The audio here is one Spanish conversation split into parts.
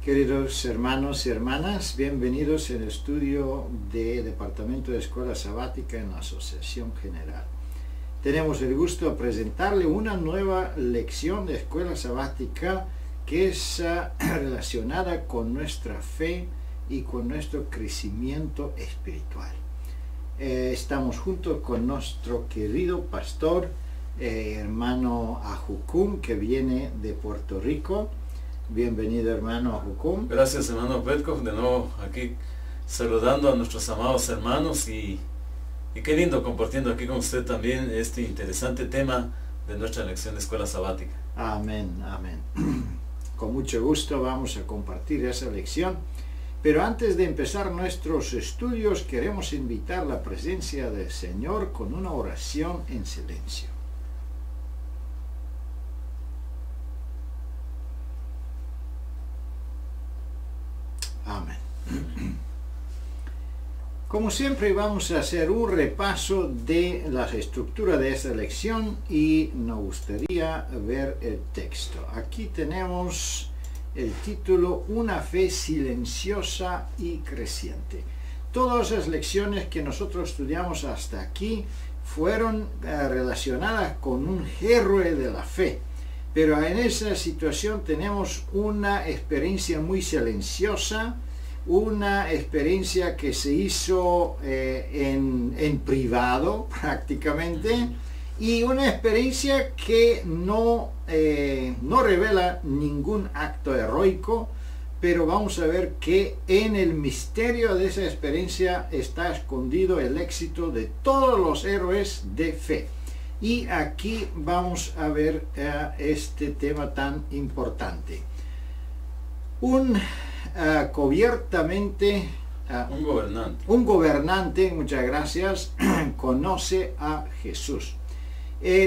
Queridos hermanos y hermanas, bienvenidos al estudio de Departamento de Escuela Sabática en la Asociación General. Tenemos el gusto de presentarle una nueva lección de Escuela Sabática que es relacionada con nuestra fe y con nuestro crecimiento espiritual. Estamos juntos con nuestro querido pastor, hermano Ajucum, que viene de Puerto Rico. Bienvenido, hermano Ajucum. Gracias, hermano Petkov, de nuevo aquí saludando a nuestros amados hermanos y qué lindo compartiendo aquí con usted también este interesante tema de nuestra lección de Escuela Sabática. Amén, amén. Con mucho gusto vamos a compartir esa lección, pero antes de empezar nuestros estudios queremos invitar la presencia del Señor con una oración en silencio. Amén. Como siempre vamos a hacer un repaso de la estructura de esta lección y nos gustaría ver el texto. Aquí tenemos el título Una fe silenciosa y creciente. Todas las lecciones que nosotros estudiamos hasta aquí fueron relacionadas con un héroe de la fe. Pero en esa situación tenemos una experiencia muy silenciosa, una experiencia que se hizo en privado prácticamente, y una experiencia que no revela ningún acto heroico, pero vamos a ver que en el misterio de esa experiencia está escondido el éxito de todos los héroes de fe. Y aquí vamos a ver este tema tan importante. Un gobernante, muchas gracias, conoce a Jesús.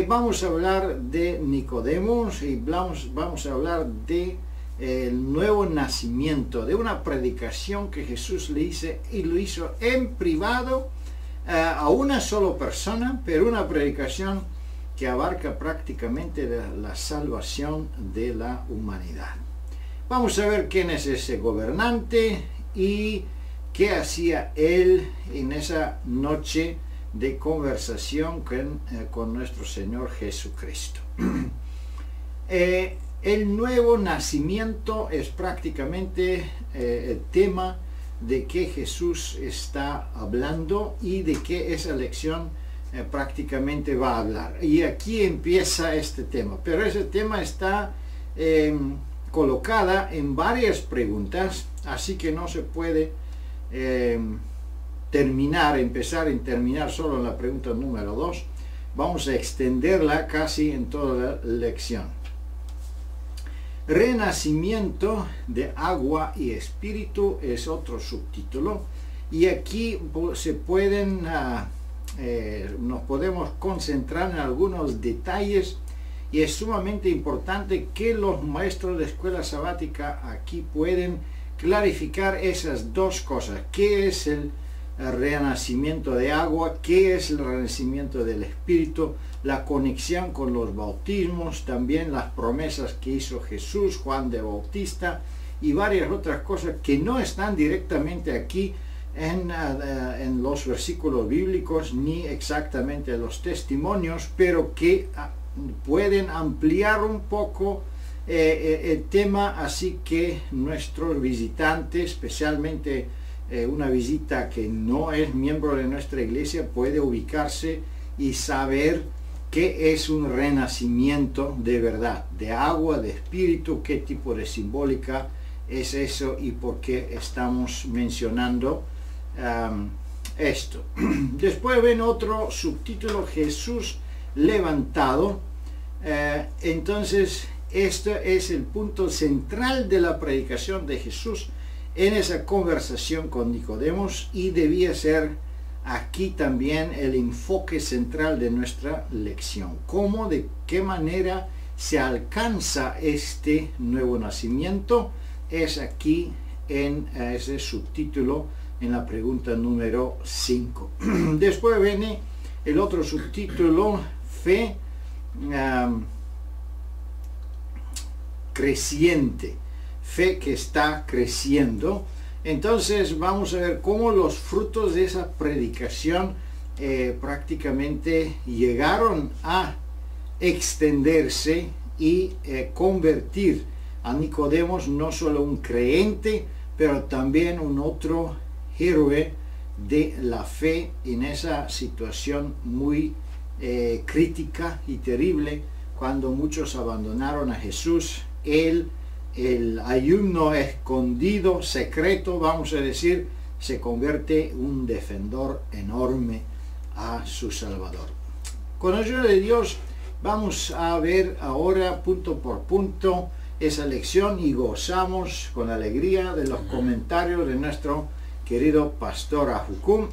Vamos a hablar de Nicodemo y vamos a hablar de el nuevo nacimiento, de una predicación que Jesús le hizo y lo hizo en privado a una sola persona, pero una predicación que abarca prácticamente la salvación de la humanidad. Vamos a ver quién es ese gobernante y qué hacía él en esa noche de conversación con nuestro Señor Jesucristo. El nuevo nacimiento es prácticamente el tema de que Jesús está hablando y de que esa lección prácticamente va a hablar. Y aquí empieza este tema, pero ese tema está colocada en varias preguntas, así que no se puede empezar y terminar solo en la pregunta número 2. Vamos a extenderla casi en toda la lección. Renacimiento de agua y espíritu es otro subtítulo, y aquí nos podemos concentrar en algunos detalles, y es sumamente importante que los maestros de escuela sabática aquí pueden clarificar esas dos cosas: qué es el renacimiento de agua, qué es el renacimiento del espíritu, la conexión con los bautismos, también las promesas que hizo Jesús, Juan de Bautista y varias otras cosas que no están directamente aquí en los versículos bíblicos ni exactamente en los testimonios, pero que pueden ampliar un poco el tema, así que nuestros visitantes, especialmente una visita que no es miembro de nuestra iglesia, puede ubicarse y saber qué es un renacimiento de verdad, de agua, de espíritu, qué tipo de simbólica es eso y por qué estamos mencionando esto. Después ven otro subtítulo: Jesús levantado. Entonces este es el punto central de la predicación de Jesús en esa conversación con Nicodemo, y debía ser aquí también el enfoque central de nuestra lección. ¿Cómo, de qué manera se alcanza este nuevo nacimiento? Es aquí en ese subtítulo, en la pregunta número 5. Después viene el otro subtítulo: fe creciente. fe que está creciendo. Entonces vamos a ver cómo los frutos de esa predicación prácticamente llegaron a extenderse y convertir a Nicodemo no solo un creyente, pero también un otro héroe de la fe en esa situación muy crítica y terrible, cuando muchos abandonaron a Jesús. Él, el ayuno escondido, secreto, vamos a decir, se convierte en un defensor enorme a su Salvador. Con la ayuda de Dios vamos a ver ahora punto por punto esa lección y gozamos con alegría de los comentarios de nuestro querido pastor Ajucum.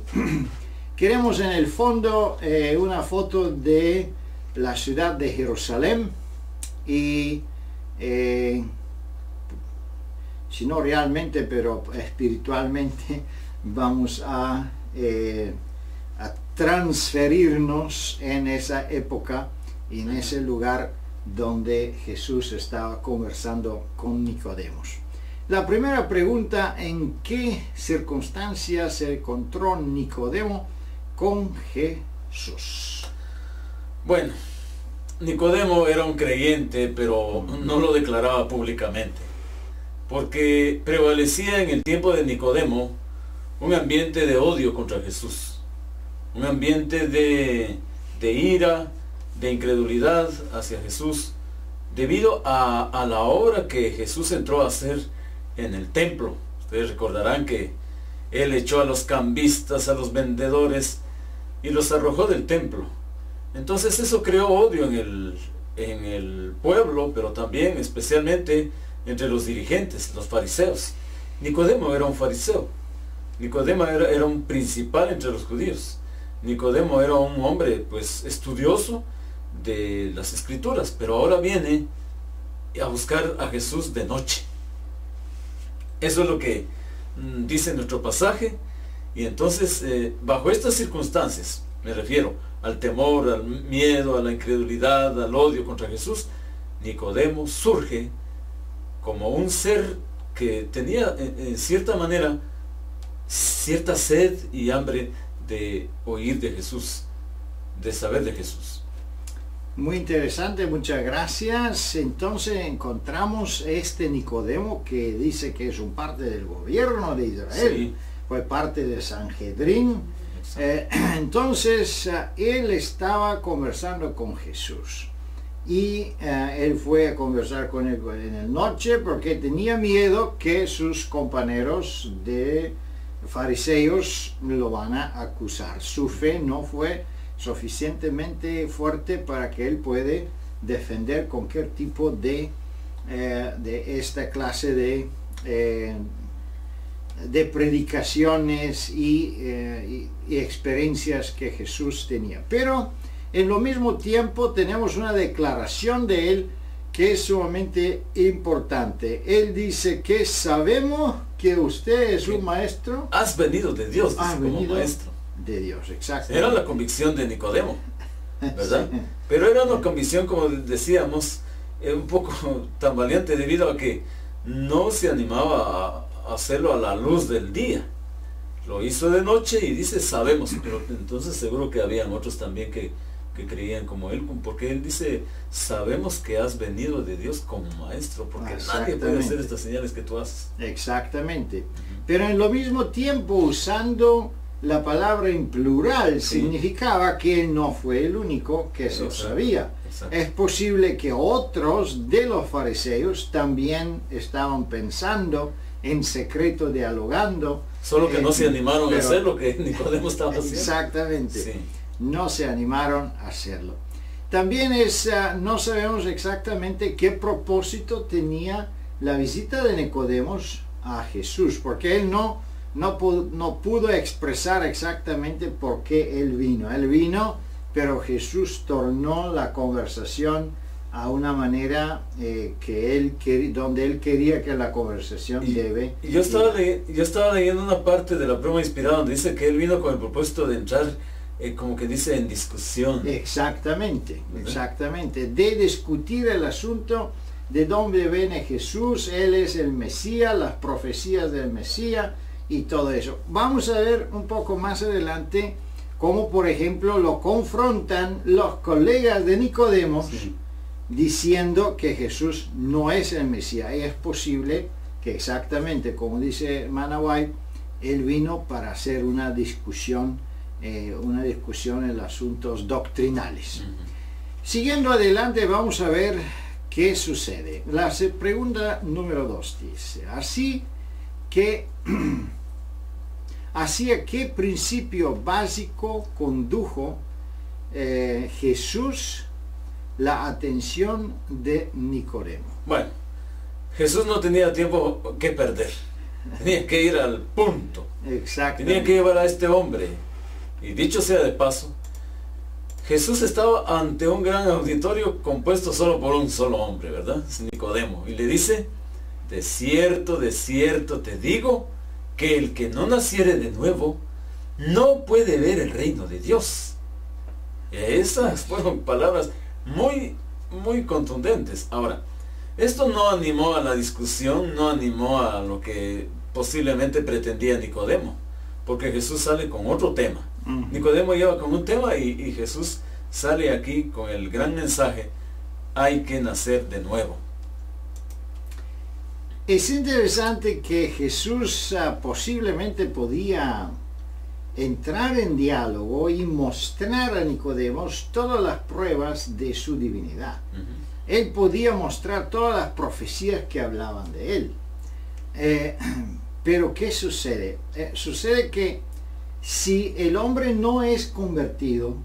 Queremos en el fondo una foto de la ciudad de Jerusalén y si no realmente, pero espiritualmente, vamos a transferirnos en esa época y en ese lugar donde Jesús estaba conversando con Nicodemo. La primera pregunta: ¿en qué circunstancias se encontró Nicodemo con Jesús? Bueno, Nicodemo era un creyente, pero no lo declaraba públicamente, porque prevalecía en el tiempo de Nicodemo un ambiente de odio contra Jesús, un ambiente de ira, de incredulidad hacia Jesús, debido a la obra que Jesús entró a hacer en el templo. Ustedes recordarán que Él echó a los cambistas, a los vendedores, y los arrojó del templo. Entonces eso creó odio en el pueblo, pero también especialmente entre los dirigentes, los fariseos. Nicodemo era un fariseo. Nicodemo era un principal entre los judíos. Nicodemo era un hombre pues estudioso de las escrituras, pero ahora viene a buscar a Jesús de noche. Eso es lo que dice nuestro pasaje. Y entonces bajo estas circunstancias, me refiero al temor, al miedo, a la incredulidad, al odio contra Jesús, Nicodemo surge como un ser que tenía en cierta manera cierta sed y hambre de oír de Jesús, de saber de Jesús. Muy interesante, muchas gracias. Entonces encontramos este Nicodemo que dice que es un parte del gobierno de Israel, sí. Fue parte de Sanhedrin. Entonces él estaba conversando con Jesús y él fue a conversar con él en la noche porque tenía miedo que sus compañeros de fariseos lo van a acusar. Su fe no fue suficientemente fuerte para que él pueda defender cualquier tipo de esta clase de predicaciones y experiencias que Jesús tenía. Pero en lo mismo tiempo tenemos una declaración de él que es sumamente importante. Él dice que sabemos que usted es un maestro. Has venido de Dios, dice, como maestro. De Dios, exacto. Era la convicción de Nicodemo, ¿verdad? Sí. Pero era una convicción, como decíamos, un poco tambaleante debido a que no se animaba a hacerlo a la luz del día. Lo hizo de noche y dice sabemos, pero entonces seguro que habían otros también que creían como él, porque él dice sabemos que has venido de Dios como maestro, porque nadie puede hacer estas señales que tú haces. Exactamente. Pero en lo mismo tiempo, usando la palabra en plural, sí, significaba que él no fue el único que se sabía. Exacto. Es posible que otros de los fariseos también estaban pensando en secreto, dialogando. Solo que no se animaron a hacer lo que Nicodemo estaba haciendo. Exactamente. Sí. No se animaron a hacerlo. También no sabemos exactamente qué propósito tenía la visita de Nicodemo a Jesús, porque él no pudo expresar exactamente por qué él vino. Él vino, pero Jesús tornó la conversación a una manera donde él quería que la conversación debe. Yo estaba leyendo una parte de la prueba inspirada donde dice que él vino con el propósito de entrar, como que dice, en discusión. Exactamente, ¿verdad? Exactamente, de discutir el asunto de dónde viene Jesús, Él es el Mesías, las profecías del Mesías y todo eso. Vamos a ver un poco más adelante cómo, por ejemplo, lo confrontan los colegas de Nicodemo, sí, diciendo que Jesús no es el Mesías. Y es posible que exactamente como dice hermana White, Él vino para hacer una discusión en asuntos doctrinales. Siguiendo adelante, vamos a ver qué sucede. La pregunta número 2 dice, así que ¿hacia qué principio básico condujo Jesús la atención de Nicodemo? Bueno, Jesús no tenía tiempo que perder. Tenía que ir al punto. Exacto. Tenía que llevar a este hombre. Y dicho sea de paso, Jesús estaba ante un gran auditorio compuesto solo por un solo hombre, ¿verdad? Es Nicodemo. Y le dice, de cierto te digo, que el que no naciere de nuevo, no puede ver el reino de Dios. Esas fueron palabras muy contundentes. Ahora, esto no animó a la discusión, no animó a lo que posiblemente pretendía Nicodemo, porque Jesús sale con otro tema. Nicodemo lleva con un tema y Jesús sale aquí con el gran mensaje, hay que nacer de nuevo. Es interesante que Jesús posiblemente podía entrar en diálogo y mostrar a Nicodemo todas las pruebas de su divinidad. Él podía mostrar todas las profecías que hablaban de él. Pero ¿qué sucede? Sucede que si el hombre no es convertido,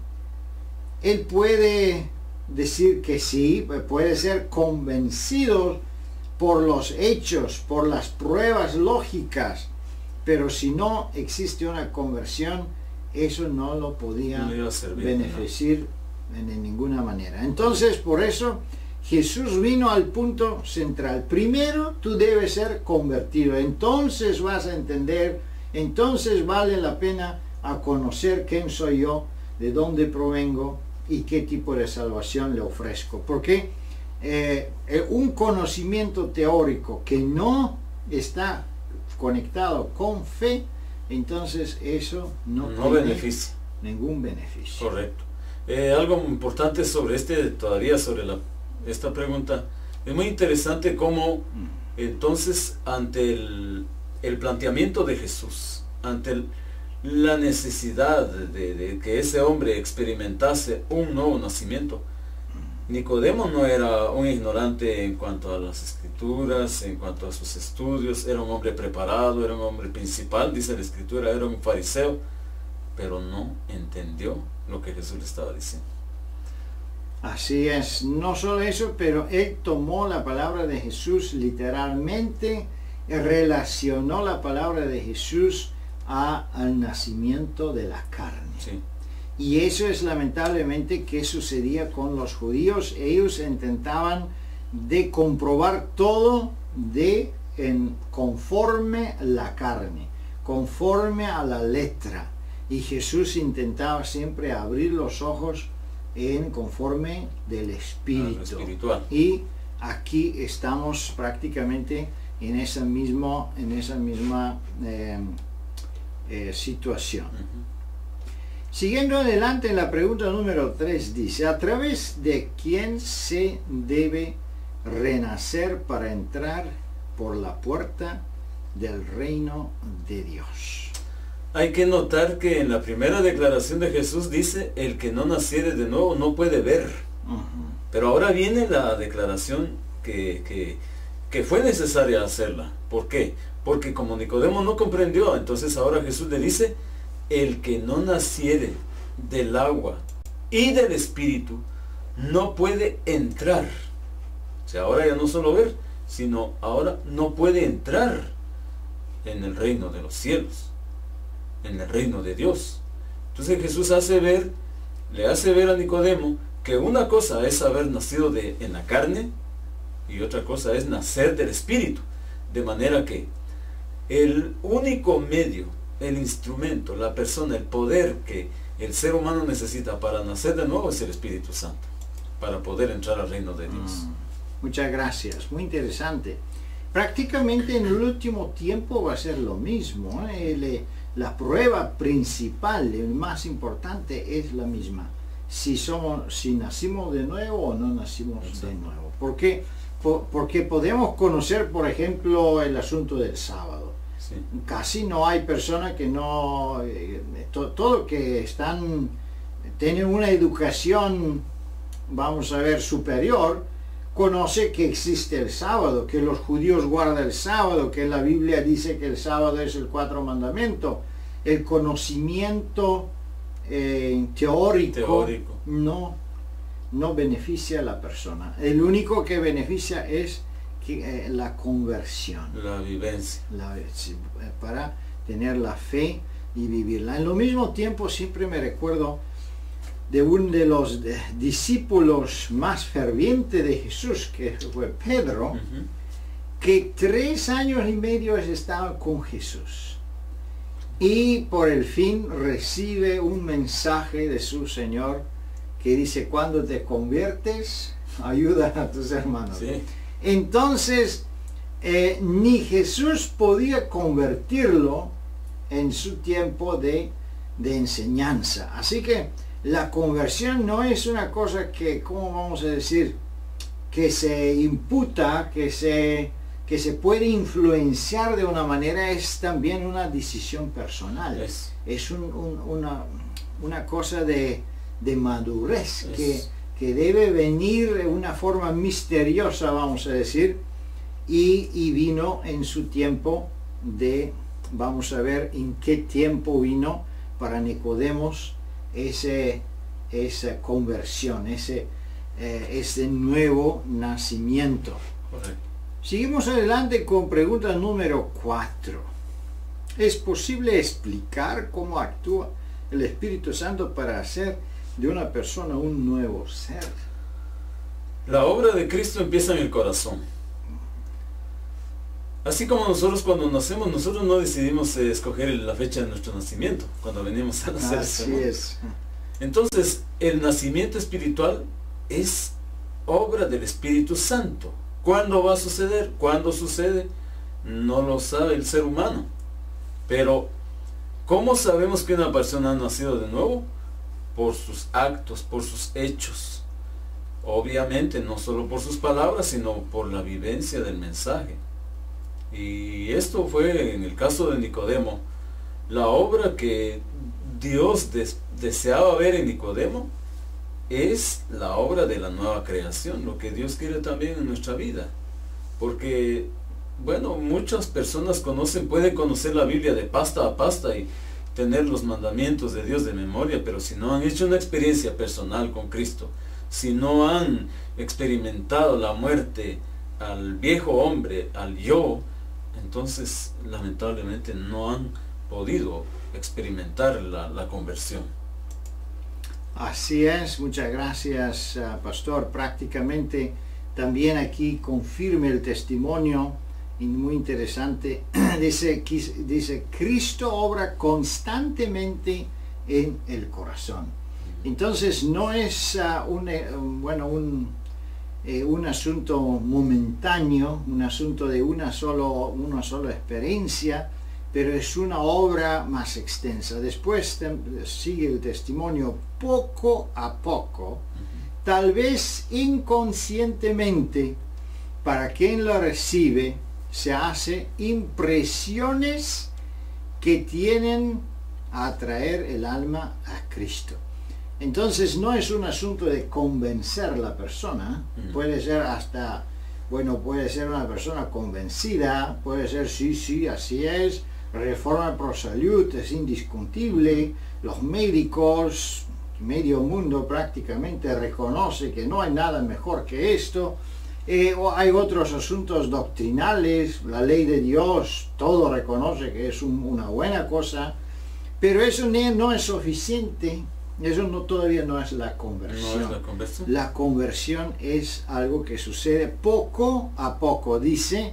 él puede decir que sí, puede ser convencido por los hechos, por las pruebas lógicas, pero si no existe una conversión, eso no lo podía beneficiar en ninguna manera. Entonces, por eso Jesús vino al punto central. Primero tú debes ser convertido, entonces vas a entender, entonces vale la pena a conocer quién soy yo, de dónde provengo y qué tipo de salvación le ofrezco. Porque un conocimiento teórico que no está conectado con fe, entonces eso no beneficia ningún beneficio. Correcto. Algo importante sobre esta pregunta, es muy interesante cómo entonces ante el planteamiento de Jesús, ante la necesidad de que ese hombre experimentase un nuevo nacimiento, Nicodemo no era un ignorante en cuanto a las escrituras, en cuanto a sus estudios, era un hombre preparado, era un hombre principal, dice la escritura, era un fariseo, pero no entendió lo que Jesús le estaba diciendo. Así es, no solo eso, pero él tomó la palabra de Jesús literalmente, relacionó la palabra de Jesús al nacimiento de la carne. Sí. Y eso es lamentablemente que sucedía con los judíos. Ellos intentaban de comprobar todo conforme la carne, conforme a la letra. Y Jesús intentaba siempre abrir los ojos conforme del Espíritu. Espiritual. Y aquí estamos prácticamente en esa misma situación. Siguiendo adelante en la pregunta número 3 dice, ¿a través de quién se debe renacer para entrar por la puerta del reino de Dios? Hay que notar que en la primera declaración de Jesús dice, el que no naciere de nuevo no puede ver. Pero ahora viene la declaración que fue necesaria hacerla. ¿Por qué? Porque como Nicodemo no comprendió, entonces ahora Jesús le dice, el que no naciere del agua y del Espíritu no puede entrar. O sea, ahora ya no solo ver, sino ahora no puede entrar en el reino de los cielos, en el reino de Dios. Entonces Jesús le hace ver a Nicodemo que una cosa es haber nacido en la carne y otra cosa es nacer del Espíritu. De manera que el único medio, el instrumento, la persona, el poder que el ser humano necesita para nacer de nuevo es el Espíritu Santo, para poder entrar al reino de Dios. Muchas gracias, muy interesante. Prácticamente en el último tiempo va a ser lo mismo, ¿eh? La prueba principal, el más importante, es la misma. Si nacimos de nuevo o no nacimos de nuevo. ¿Por qué? Porque podemos conocer, por ejemplo, el asunto del sábado. Sí. Casi no hay personas que no... todo que tienen una educación, vamos a ver, superior, conoce que existe el sábado, que los judíos guardan el sábado, que la Biblia dice que el sábado es el 4 mandamientos. El conocimiento teórico no beneficia a la persona. El único que beneficia es la conversión, la vivencia, para tener la fe y vivirla. En lo mismo tiempo siempre me recuerdo de uno de los discípulos más fervientes de Jesús, que fue Pedro, que 3 años y medio estaba con Jesús y por el fin recibe un mensaje de su Señor que dice: cuando te conviertes, ayuda a tus hermanos. Sí. Entonces ni Jesús podía convertirlo en su tiempo de enseñanza. Así que la conversión no es una cosa que, ¿cómo vamos a decir?, que se imputa, que se puede influenciar de una manera. Es también una decisión personal. Es una cosa de madurez que debe venir de una forma misteriosa, vamos a decir, y vino en su tiempo vamos a ver en qué tiempo vino para Nicodemos esa conversión, ese nuevo nacimiento. Correcto. Seguimos adelante con pregunta número 4. ¿Es posible explicar cómo actúa el Espíritu Santo para hacer de una persona un nuevo ser? La obra de Cristo empieza en el corazón. Así como nosotros cuando nacemos, nosotros no decidimos escoger la fecha de nuestro nacimiento, cuando venimos a nacer. Así es. Entonces, el nacimiento espiritual es obra del Espíritu Santo. ¿Cuándo va a suceder? ¿Cuándo sucede? No lo sabe el ser humano. Pero, ¿cómo sabemos que una persona ha nacido de nuevo? Por sus actos, por sus hechos. Obviamente, no solo por sus palabras, sino por la vivencia del mensaje. Y esto fue en el caso de Nicodemo. La obra que Dios deseaba ver en Nicodemo es la obra de la nueva creación, lo que Dios quiere también en nuestra vida. Porque, bueno, muchas personas pueden conocer la Biblia de pasta a pasta y tener los mandamientos de Dios de memoria, pero si no han hecho una experiencia personal con Cristo, si no han experimentado la muerte al viejo hombre, al yo, entonces lamentablemente no han podido experimentar la conversión. Así es, muchas gracias, pastor. Prácticamente también aquí confirma el testimonio, y muy interesante. dice Cristo obra constantemente en el corazón. Entonces no es un asunto momentáneo, un asunto de una sola experiencia, pero es una obra más extensa. Después sigue el testimonio poco a poco, tal vez inconscientemente, para quien lo recibe, se hace impresiones que tienen a atraer el alma a Cristo. Entonces no es un asunto de convencer a la persona. Puede ser puede ser una persona convencida, puede ser sí, así es, Reforma Pro Salud es indiscutible, los médicos, medio mundo prácticamente reconoce que no hay nada mejor que esto. Hay otros asuntos doctrinales, la ley de Dios, todo reconoce que es una buena cosa, pero eso no es suficiente. Eso todavía no es la conversión. ¿No es la conversión? La conversión es algo que sucede poco a poco, dice,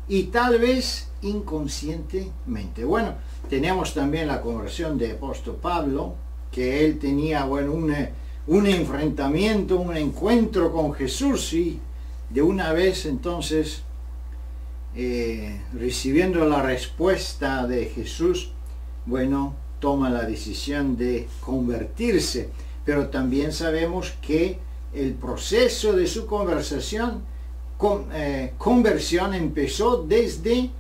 y tal vez inconscientemente. Bueno, tenemos también la conversión de apóstol Pablo, que él tenía un enfrentamiento, un encuentro con Jesús, y de una vez entonces, recibiendo la respuesta de Jesús, bueno, toma la decisión de convertirse. Pero también sabemos que el proceso de su conversión empezó desde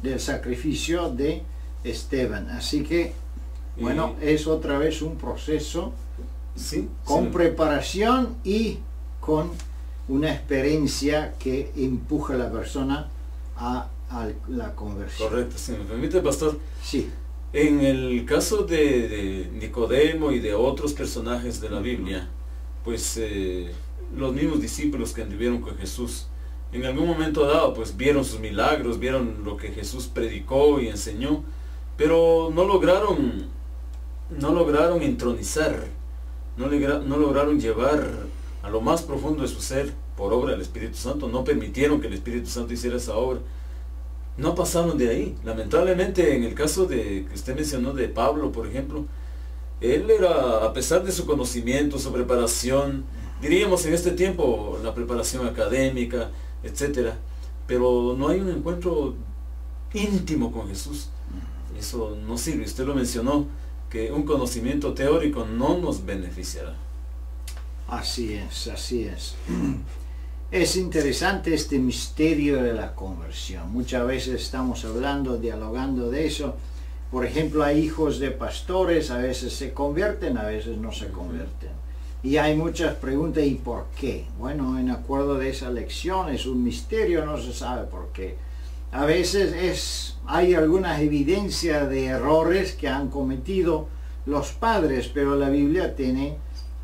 el sacrificio de Esteban. Así que, bueno, es otra vez un proceso con preparación y con una experiencia que empuja a la persona a la conversión. Correcto, si me permite, pastor. Sí. En el caso de Nicodemo y de otros personajes de la Biblia, pues los mismos discípulos que anduvieron con Jesús, en algún momento dado, pues vieron sus milagros, vieron lo que Jesús predicó y enseñó, pero no lograron entronizar, no lograron llevar a lo más profundo de su ser por obra del Espíritu Santo, no permitieron que el Espíritu Santo hiciera esa obra. No pasaron de ahí. Lamentablemente, en el caso que usted mencionó de Pablo, por ejemplo, él era, a pesar de su conocimiento, su preparación, diríamos en este tiempo, la preparación académica, etcétera, pero no hay un encuentro íntimo con Jesús. Eso no sirve. Usted lo mencionó, que un conocimiento teórico no nos beneficiará. Así es, así es. Es interesante este misterio de la conversión. Muchas veces estamos hablando, dialogando de eso. Por ejemplo, hay hijos de pastores, a veces se convierten, a veces no se convierten. Y hay muchas preguntas, ¿y por qué? Bueno, en acuerdo de esa lección, es un misterio, no se sabe por qué. A veces hay algunas evidencias de errores que han cometido los padres, pero la Biblia tiene,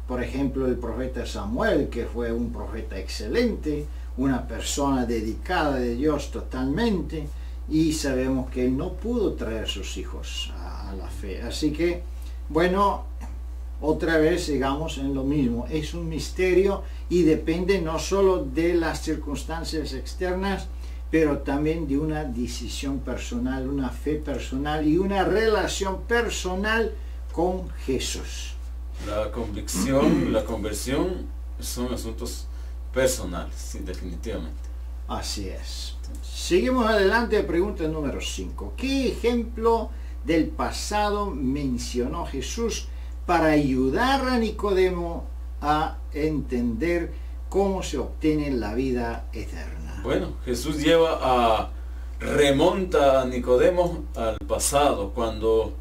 por ejemplo, el profeta Samuel, que fue un profeta excelente, una persona dedicada de Dios totalmente, y sabemos que él no pudo traer sus hijos a la fe. Así que, bueno, otra vez llegamos en lo mismo. Es un misterio y depende no solo de las circunstancias externas, pero también de una decisión personal, una fe personal y una relación personal con Jesús. La convicción, la conversión son asuntos personales, sí, definitivamente. Así es. Seguimos adelante, pregunta número 5. ¿Qué ejemplo del pasado mencionó Jesús para ayudar a Nicodemo a entender cómo se obtiene la vida eterna? Bueno, Jesús remonta a Nicodemo al pasado, cuando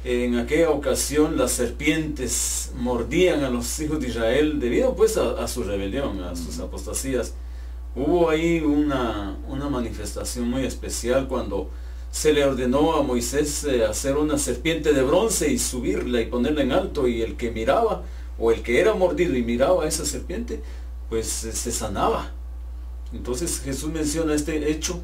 en aquella ocasión las serpientes mordían a los hijos de Israel debido pues a su rebelión, a sus apostasías. Hubo ahí una manifestación muy especial cuando se le ordenó a Moisés hacer una serpiente de bronce y subirla y ponerla en alto, y el que miraba, o el que era mordido y miraba a esa serpiente, pues se sanaba. Entonces Jesús menciona este hecho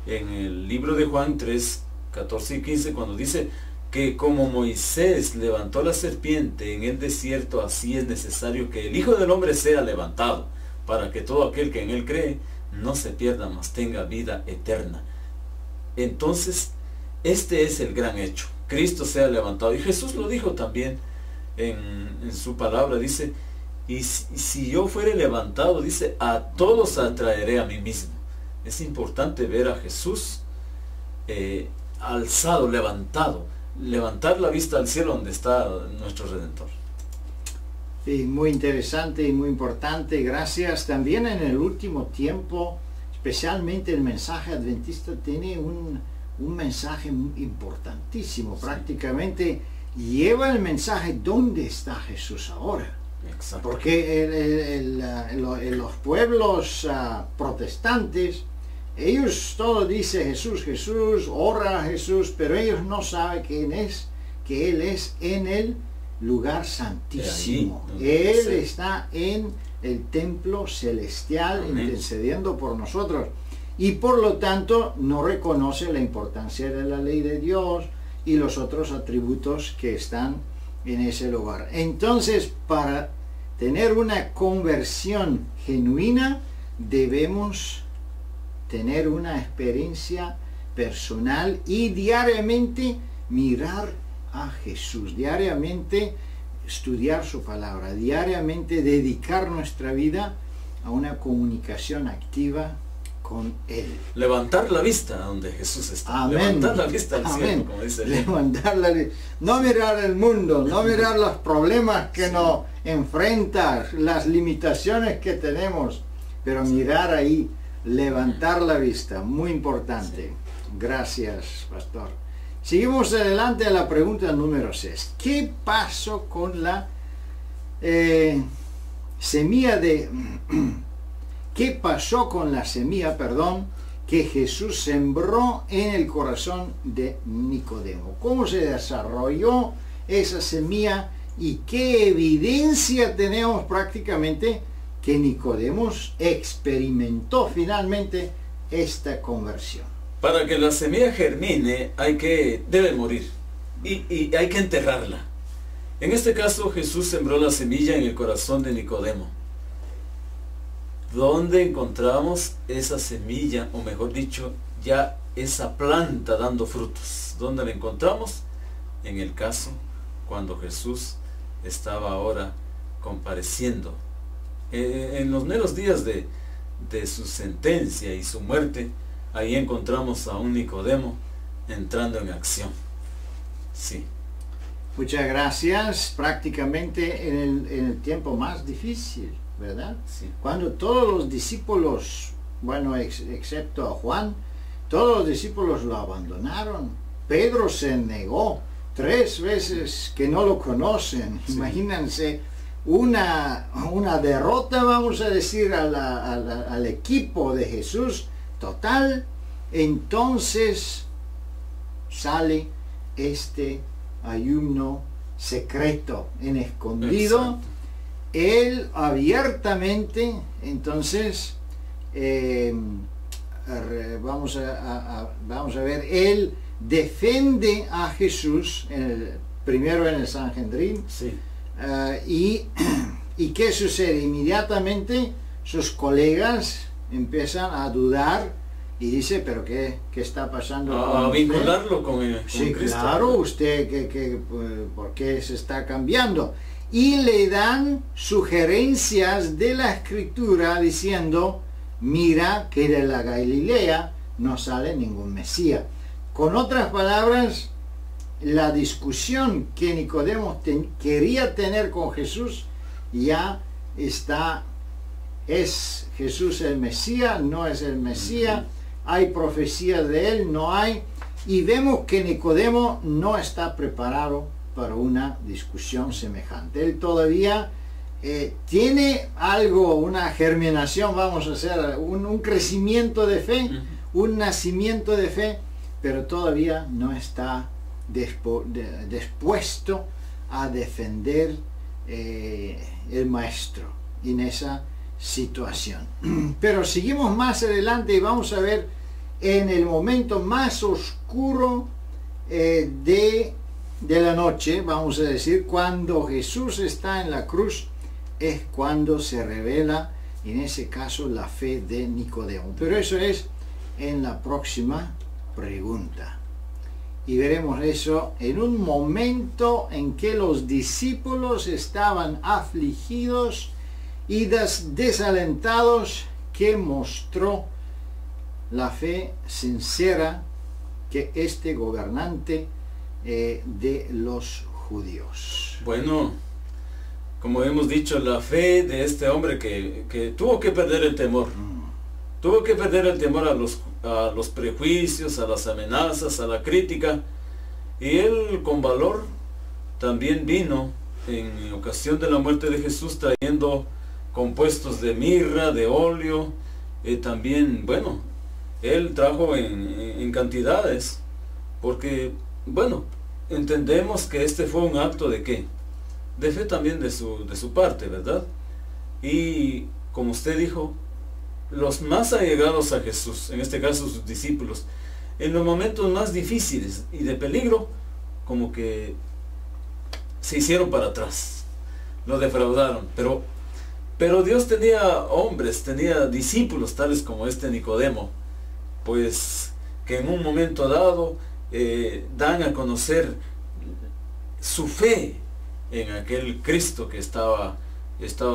en el libro de Juan 3, 14 y 15, cuando dice que como Moisés levantó la serpiente en el desierto, así es necesario que el Hijo del Hombre sea levantado, para que todo aquel que en él cree no se pierda, mas tenga vida eterna. Entonces, este es el gran hecho. Cristo sea levantado. Y Jesús lo dijo también en su palabra. Dice, y si yo fuere levantado, dice, a todos atraeré a mí mismo. Es importante ver a Jesús alzado, levantado. Levantar la vista al cielo donde está nuestro Redentor. Sí, muy interesante y muy importante. Gracias. También en el último tiempo, especialmente el mensaje adventista tiene un mensaje importantísimo. Sí. Prácticamente lleva el mensaje ¿dónde está Jesús ahora? Exacto. Porque los pueblos protestantes, ellos todos dicen Jesús, Jesús, ora a Jesús, pero ellos no saben quién es, que Él es en el lugar santísimo. Él está en el templo celestial. Amén. Intercediendo por nosotros, y por lo tanto no reconoce la importancia de la ley de Dios y los otros atributos que están en ese lugar. Entonces, para tener una conversión genuina, debemos tener una experiencia personal y diariamente mirar a Jesús, diariamente estudiar su palabra, diariamente dedicar nuestra vida a una comunicación activa con Él. Levantar la vista donde Jesús está. Amén. Levantar la vista al cielo, como dice el Levantar la vista. No mirar el mundo, no mirar los problemas que nos enfrentan, las limitaciones que tenemos, pero mirar ahí, levantar la vista, muy importante. Gracias, pastor. Seguimos adelante a la pregunta número 6. ¿Qué pasó con la semilla de... ¿Qué pasó con la semilla, que Jesús sembró en el corazón de Nicodemo? ¿Cómo se desarrolló esa semilla y qué evidencia tenemos prácticamente que Nicodemo experimentó finalmente esta conversión? Para que la semilla germine debe morir y hay que enterrarla. En este caso Jesús sembró la semilla en el corazón de Nicodemo. ¿Dónde encontramos esa semilla, o mejor dicho, ya esa planta dando frutos? ¿Dónde la encontramos? En el caso cuando Jesús estaba ahora compareciendo. En los meros días de su sentencia y su muerte, ahí encontramos a un Nicodemo entrando en acción. Sí. Muchas gracias. Prácticamente en el tiempo más difícil, ¿verdad? Sí. Cuando todos los discípulos, bueno, excepto a Juan, todos los discípulos lo abandonaron. Pedro se negó 3 veces que no lo conocen. Sí. Imagínense una derrota, vamos a decir, al equipo de Jesús total. Entonces sale este ayuno secreto, en escondido. Exacto. Él abiertamente, entonces, vamos a ver, él defiende a Jesús, primero en el Sanhedrin. Sí. ¿Y qué sucede? Inmediatamente sus colegas empiezan a dudar y dice, pero ¿qué está pasando? A vincularlo con sí, Cristo. Claro, usted, ¿por qué se está cambiando? Y le dan sugerencias de la Escritura diciendo, mira que de la Galilea no sale ningún Mesías. Con otras palabras, la discusión que Nicodemo quería tener con Jesús ya está. ¿Es Jesús el Mesías? ¿No es el Mesías? ¿Hay profecías de él? ¿No hay? Y vemos que Nicodemo no está preparado para una discusión semejante. Él todavía tiene algo, una germinación, vamos a hacer, un crecimiento de fe, un nacimiento de fe, pero todavía no está dispuesto a defender el maestro en esa situación. Pero seguimos más adelante y vamos a ver en el momento más oscuro de la noche, vamos a decir, cuando Jesús está en la cruz, es cuando se revela, en ese caso, la fe de Nicodemo. Pero eso es en la próxima pregunta. Y veremos eso en un momento en que los discípulos estaban afligidos y desalentados, que mostró la fe sincera que este gobernante de los judíos. Bueno, como hemos dicho, la fe de este hombre que tuvo que perder el temor. Tuvo que perder el temor a los prejuicios, a las amenazas, a la crítica. Y él con valor también vino en ocasión de la muerte de Jesús trayendo compuestos de mirra, de óleo. También, bueno, él trajo en cantidades. Porque, bueno, entendemos que este fue un acto de ¿qué? De fe también de su parte, ¿verdad? Y como usted dijo, los más allegados a Jesús, en este caso sus discípulos, en los momentos más difíciles y de peligro, como que se hicieron para atrás, lo defraudaron. Pero Dios tenía hombres, tenía discípulos tales como este Nicodemo, pues que en un momento dado dan a conocer su fe en aquel Cristo que estaba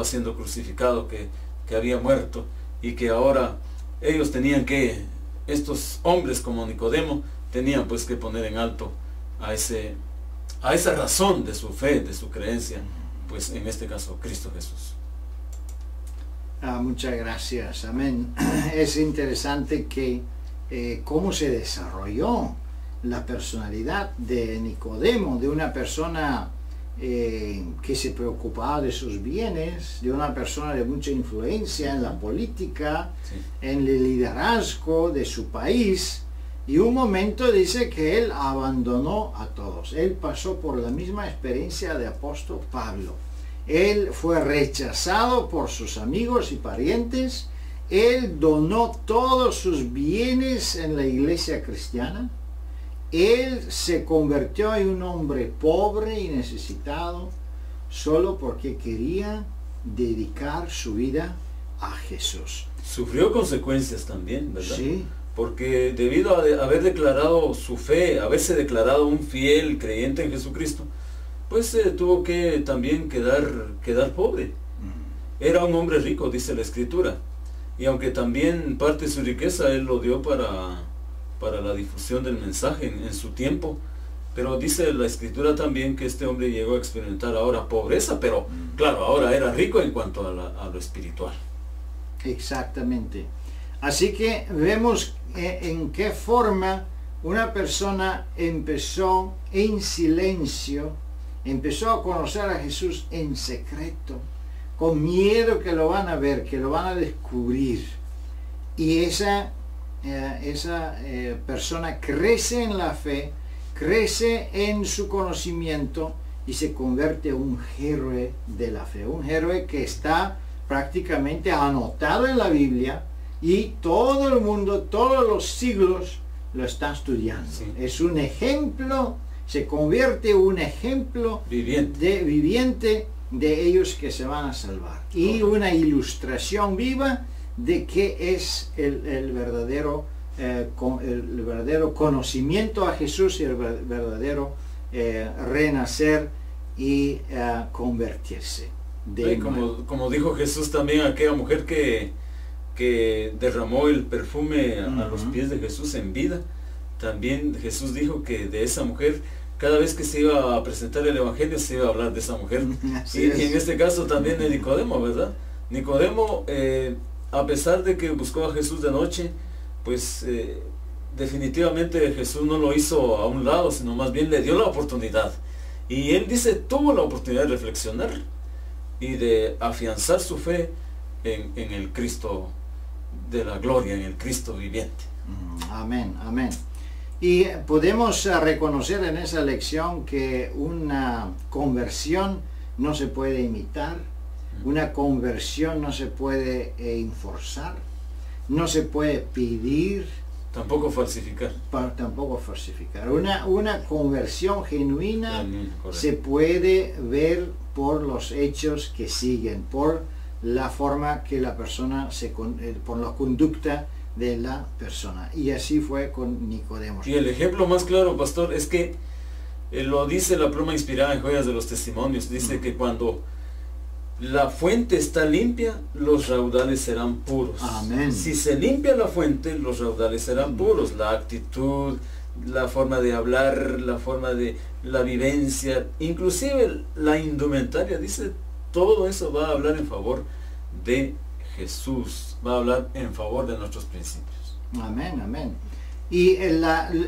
siendo crucificado, que que había muerto y que ahora ellos tenían que, estos hombres como Nicodemo, tenían pues que poner en alto a esa razón de su fe, de su creencia, pues en este caso Cristo Jesús. Muchas gracias, amén. Es interesante que cómo se desarrolló la personalidad de Nicodemo, de una persona que se preocupaba de sus bienes, de una persona de mucha influencia en la política, Sí. en el liderazgo de su país, y un momento dice que él abandonó a todos. Él pasó por la misma experiencia de apóstol Pablo. Él fue rechazado por sus amigos y parientes. Él donó todos sus bienes en la iglesia cristiana. Él se convirtió en un hombre pobre y necesitado solo porque quería dedicar su vida a Jesús. Sufrió consecuencias también, ¿verdad? Sí, Porque debido a haber declarado su fe, haberse declarado un fiel creyente en Jesucristo, pues tuvo que también quedar pobre. Era un hombre rico, dice la Escritura, y aunque también parte de su riqueza él lo dio para la difusión del mensaje en su tiempo, pero dice la Escritura también que este hombre llegó a experimentar ahora pobreza, pero claro, ahora era rico en cuanto a lo espiritual. exactamente. Así que vemos en qué forma una persona empezó en silencio, empezó a conocer a Jesús en secreto, con miedo que lo van a ver, que lo van a descubrir. Y esa persona crece en la fe, crece en su conocimiento y se convierte en un héroe de la fe, un héroe que está prácticamente anotado en la Biblia y todo el mundo, todos los siglos lo está estudiando. Sí. Es un ejemplo, se convierte en un ejemplo viviente de ellos que se van a salvar y una ilustración viva de qué es el verdadero conocimiento a Jesús y el verdadero renacer y convertirse. Como dijo Jesús también a aquella mujer que derramó el perfume a los pies de Jesús en vida, también Jesús dijo que de esa mujer, cada vez que se iba a presentar el Evangelio, se iba a hablar de esa mujer. Y en este caso también de Nicodemo, ¿verdad? Nicodemo, a pesar de que buscó a Jesús de noche, pues definitivamente Jesús no lo hizo a un lado, sino más bien le dio la oportunidad. Y él dice, tuvo la oportunidad de reflexionar y de afianzar su fe en el Cristo de la gloria, en el Cristo viviente. Amén, amén. Y podemos reconocer en esa lección que una conversión no se puede imitar, una conversión no se puede enforzar, no se puede pedir, Tampoco falsificar. Tampoco falsificar. Una conversión genuina Correcto. se puede ver por los hechos que siguen, por la forma que la persona por la conducta de la persona. Y así fue con Nicodemo. Y el ejemplo más claro, pastor, es que lo dice la pluma inspirada en Joyas de los Testimonios. Dice que cuando la fuente está limpia, los raudales serán puros. Amén. Si se limpia la fuente, los raudales serán puros. La actitud, la forma de hablar, la forma de la vivencia, inclusive la indumentaria, dice, todo eso va a hablar en favor de Jesús, va a hablar en favor de nuestros principios. Amén, amén. Y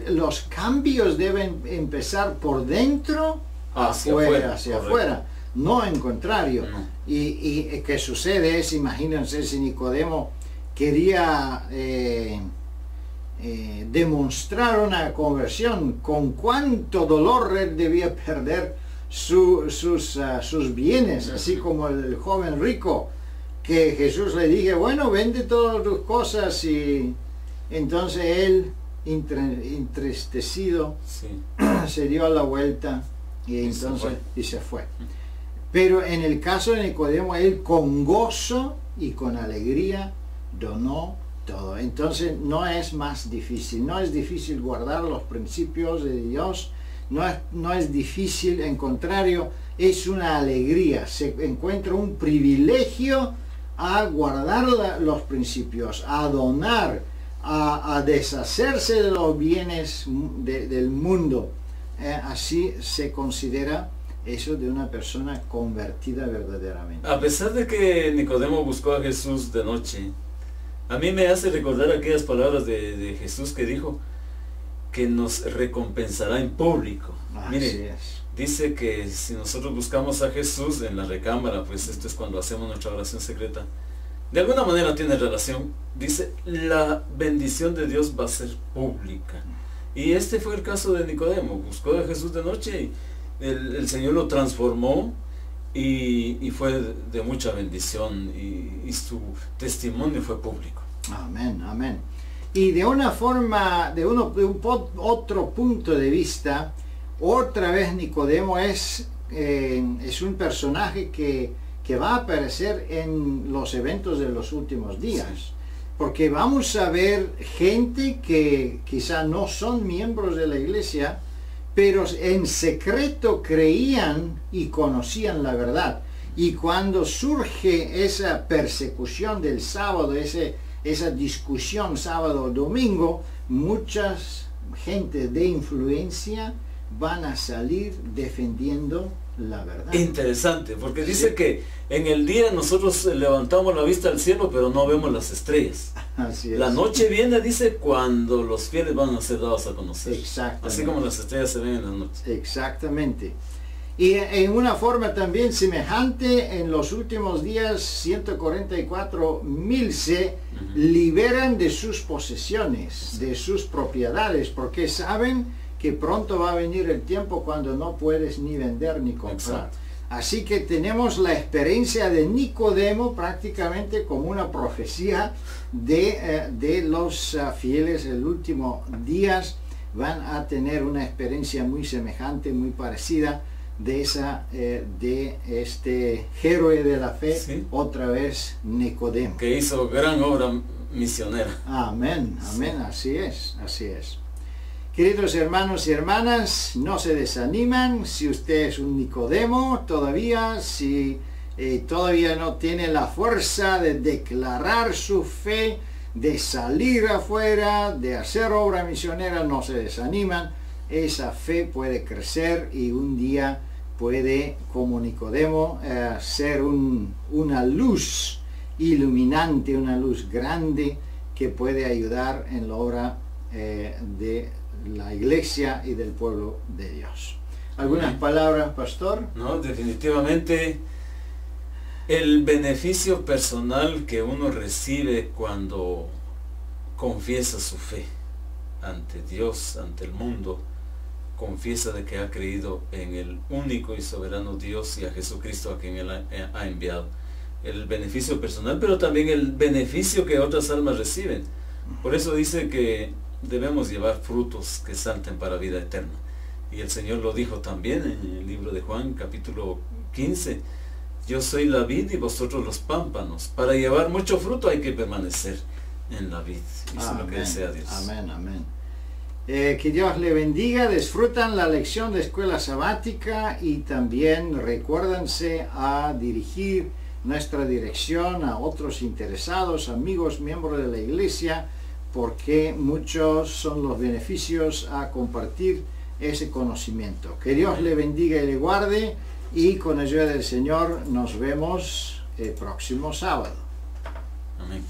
los cambios deben empezar por dentro hacia afuera, no en contrario. No. Y ¿qué sucede? Es, imagínense si Nicodemo quería demostrar una conversión, con cuánto dolor él debía perder sus bienes, así como el joven rico, que Jesús le dije, bueno, vende todas tus cosas, y entonces él, entristecido, Sí. se dio a la vuelta y se fue. Pero en el caso de Nicodemo, él con gozo y con alegría donó todo. Entonces no es más difícil, no es difícil guardar los principios de Dios, no es difícil, en contrario, es una alegría, se encuentra un privilegio a guardar los principios, a donar, a deshacerse de los bienes del mundo. Así se considera eso de una persona convertida verdaderamente. A pesar de que Nicodemo buscó a Jesús de noche, a mí me hace recordar aquellas palabras de Jesús que dijo que nos recompensará en público. Mire, dice que si nosotros buscamos a Jesús en la recámara, pues esto es cuando hacemos nuestra oración secreta, de alguna manera tiene relación, dice, la bendición de Dios va a ser pública. Y este fue el caso de Nicodemo, buscó a Jesús de noche y el Señor lo transformó y fue de mucha bendición y su testimonio fue público. Amén, amén. Y de una forma, de otro punto de vista, otra vez Nicodemo es un personaje que va a aparecer en los eventos de los últimos días. Sí. Porque vamos a ver gente que quizá no son miembros de la iglesia, pero en secreto creían y conocían la verdad. Y cuando surge esa persecución del sábado, esa discusión sábado-domingo, muchas gente de influencia van a salir defendiendo la verdad. Interesante, porque dice que en el día nosotros levantamos la vista al cielo, pero no vemos las estrellas. Así es. La noche viene, dice, cuando los fieles van a ser dados a conocer. Exactamente. Así como las estrellas se ven en la noche. Exactamente. Y en una forma también semejante, en los últimos días 144,000 se liberan de sus posesiones, de sus propiedades, porque saben que pronto va a venir el tiempo cuando no puedes ni vender ni comprar. Exacto. Así que tenemos la experiencia de Nicodemo prácticamente como una profecía de los fieles. El último días van a tener una experiencia muy semejante, muy parecida de este héroe de la fe, ¿sí? Otra vez Nicodemo, que hizo gran obra misionera. Amén, amén, sí. Así es, así es. Queridos hermanos y hermanas, no se desaniman si usted es un Nicodemo todavía, si todavía no tiene la fuerza de declarar su fe, de salir afuera, de hacer obra misionera, no se desaniman. Esa fe puede crecer y un día puede, como Nicodemo, ser una luz iluminante, una luz grande que puede ayudar en la obra de la iglesia y del pueblo de Dios. ¿Algunas palabras, pastor? No, definitivamente el beneficio personal que uno recibe cuando confiesa su fe ante Dios, ante el mundo, confiesa de que ha creído en el único y soberano Dios y a Jesucristo a quien Él ha enviado. El beneficio personal, pero también el beneficio que otras almas reciben. Por eso dice que debemos llevar frutos que salten para vida eterna. Y el Señor lo dijo también en el libro de Juan, capítulo 15. Yo soy la vid y vosotros los pámpanos. Para llevar mucho fruto hay que permanecer en la vid. Eso es lo que desea Dios. Amén, amén. Que Dios le bendiga, disfrutan la lección de escuela sabática y también recuérdense a dirigir nuestra dirección a otros interesados, amigos, miembros de la iglesia, porque muchos son los beneficios a compartir ese conocimiento. Que Dios le bendiga y le guarde y con ayuda del Señor nos vemos el próximo sábado. Amén.